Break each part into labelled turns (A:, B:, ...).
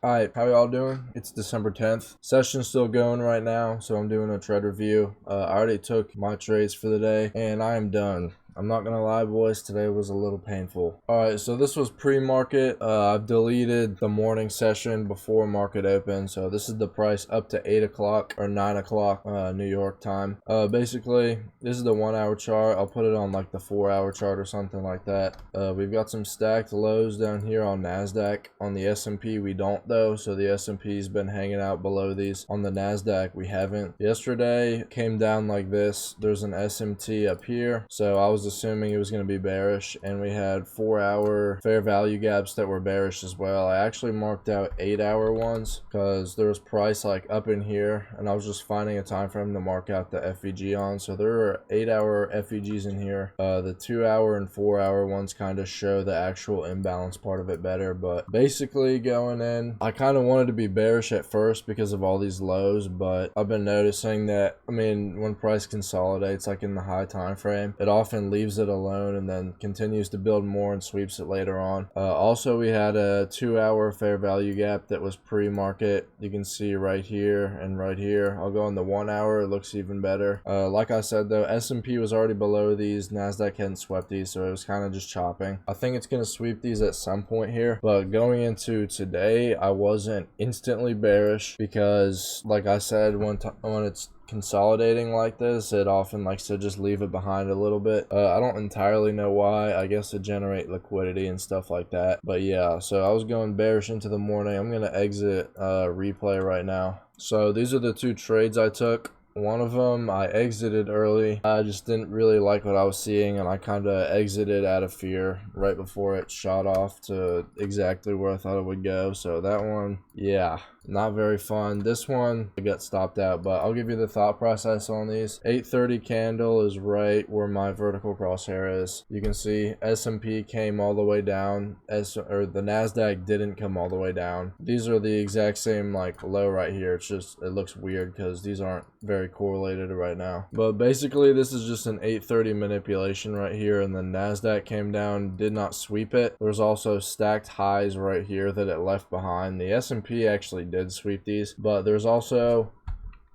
A: Alright, how y'all doing? It's December 10th. Session's still going right now, so I'm doing a trade review. I already took my trades for the day, and I am done. I'm not gonna lie, boys, today was a little painful. Alright, so this was pre-market. I've deleted the morning session before market open, so this is the price up to 8 o'clock or 9 o'clock New York time. Basically, this is the 1 hour chart. I'll put it on like the 4 hour chart or something like that. We've got some stacked lows down here on NASDAQ. On the S&P, we don't though, so the S&P's been hanging out below these. On the NASDAQ, we haven't. Yesterday, came down like this. There's an SMT up here, so I was assuming it was going to be bearish, and we had 4 hour fair value gaps that were bearish as well. I actually marked out 8 hour ones because there was price like up in here, and I was just finding a time frame to mark out the FVG on. So there are 8 hour FVGs in here. The 2 hour and 4 hour ones kind of show the actual imbalance part of it better, but basically going in, I kind of wanted to be bearish at first because of all these lows, but I've been noticing that, I mean, when price consolidates like in the high time frame, it often leaves it alone and then continues to build more and sweeps it later on. Also, we had a 2 hour fair value gap that was pre-market. You can see right here and right here. I'll go on the 1 hour. It looks even better. Like I said though, S&P was already below these. NASDAQ hadn't swept these, so it was kind of just chopping. I think it's going to sweep these at some point here, but going into today, I wasn't instantly bearish because, like I said, when it's consolidating like this, it often likes to just leave it behind a little bit. I don't entirely know why. I guess to generate liquidity and stuff like that, but yeah, so I was going bearish into the morning. I'm gonna exit replay right now. So these are the two trades I took. One of them I exited early. I just didn't really like what I was seeing, and I kind of exited out of fear right before it shot off to exactly where I thought it would go. So that one, yeah, not very fun. This one, I got stopped out, but I'll give you the thought process on these. 8:30 candle is right where my vertical crosshair is. You can see S&P came all the way down, or the NASDAQ didn't come all the way down. These are the exact same like low right here. It's just, it looks weird because these aren't very correlated right now. But basically, this is just an 8:30 manipulation right here, and the NASDAQ came down, did not sweep it. There's also stacked highs right here that it left behind. The S&P actually did sweep these, but there's also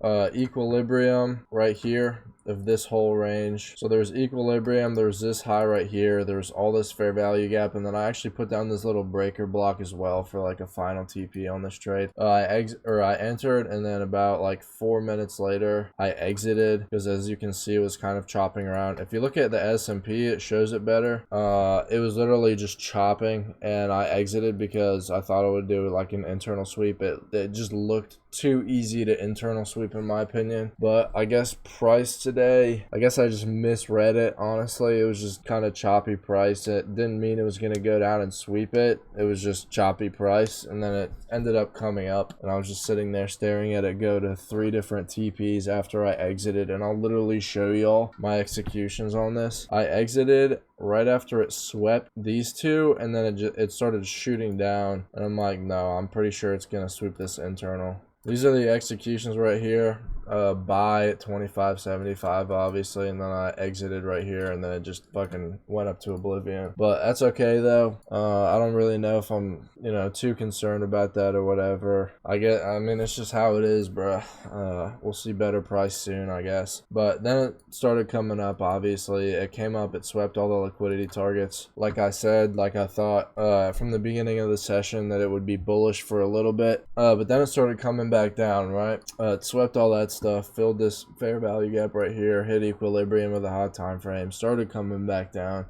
A: equilibrium right here of this whole range. So there's equilibrium, there's this high right here, there's all this fair value gap, and then I actually put down this little breaker block as well for like a final TP on this trade. I entered, and then about like 4 minutes later I exited because, as you can see, it was kind of chopping around. If you look at the S&P, it shows it better. It was literally just chopping, and I exited because I thought it would do like an internal sweep. It just looked too easy to internal sweep in my opinion. But I guess price today, I guess I just misread it. Honestly, it was just kind of choppy price. It didn't mean it was going to go down and sweep it. It was just choppy price, and then it ended up coming up, and I was just sitting there staring at it go to 3 different TPs after I exited. And I'll literally show y'all my executions on this. I exited right after it swept these two, and then it started shooting down, and I'm like, no, I'm pretty sure it's gonna sweep this internal. These are the executions right here. Buy at 25.75 obviously, and then I exited right here, and then it just fucking went up to oblivion. But that's okay though. I don't really know if I'm, you know, too concerned about that or whatever. I mean, it's just how it is, bruh. We'll see better price soon, I guess. But then it started coming up. Obviously it came up, it swept all the liquidity targets. Like I said, like I thought from the beginning of the session that it would be bullish for a little bit, but then it started coming back down, right? It swept all that stuff, filled this fair value gap right here, hit equilibrium with a high time frame, started coming back down.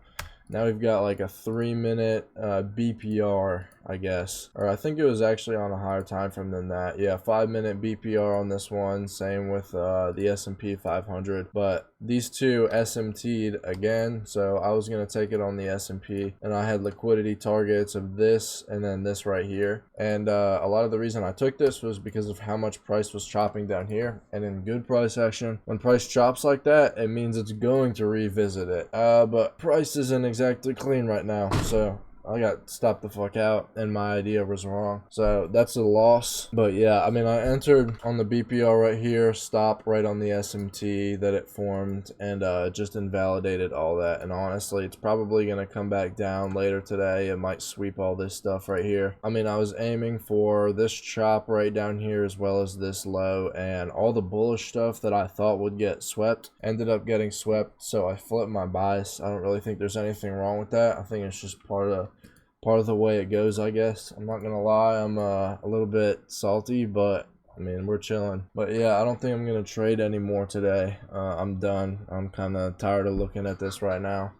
A: Now we've got like a 3-minute BPR, I guess, or I think it was actually on a higher time frame than that. Yeah, 5-minute BPR on this one. Same with the S&P 500, but these two SMT'd again, so I was gonna take it on the S&P, and I had liquidity targets of this and then this right here. And a lot of the reason I took this was because of how much price was chopping down here. And in good price action, when price chops like that, it means it's going to revisit it. But price isn't exactly clean right now, so I got stopped the fuck out and my idea was wrong. So that's a loss. But yeah, I mean, I entered on the BPR right here, stop right on the SMT that it formed, and just invalidated all that. And honestly, it's probably going to come back down later today. It might sweep all this stuff right here. I mean, I was aiming for this chop right down here as well as this low, and all the bullish stuff that I thought would get swept ended up getting swept. So I flipped my bias. I don't really think there's anything wrong with that. I think it's just part of the way it goes, I guess. I'm not gonna lie, I'm a little bit salty, but I mean, we're chilling. But yeah, I don't think I'm gonna trade anymore today. I'm done. I'm kind of tired of looking at this right now.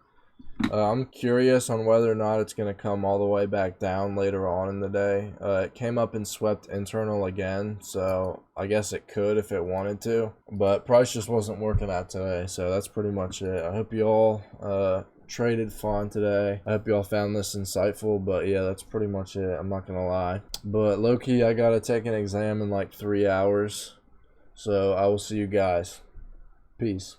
A: I'm curious on whether or not it's gonna come all the way back down later on in the day. It came up and swept internal again, so I guess it could if it wanted to, but price just wasn't working out today. So that's pretty much it. I hope you all traded fun today. I hope y'all found this insightful, but yeah, that's pretty much it. I'm not gonna lie, but low-key, I gotta take an exam in like 3 hours, so I will see you guys. Peace.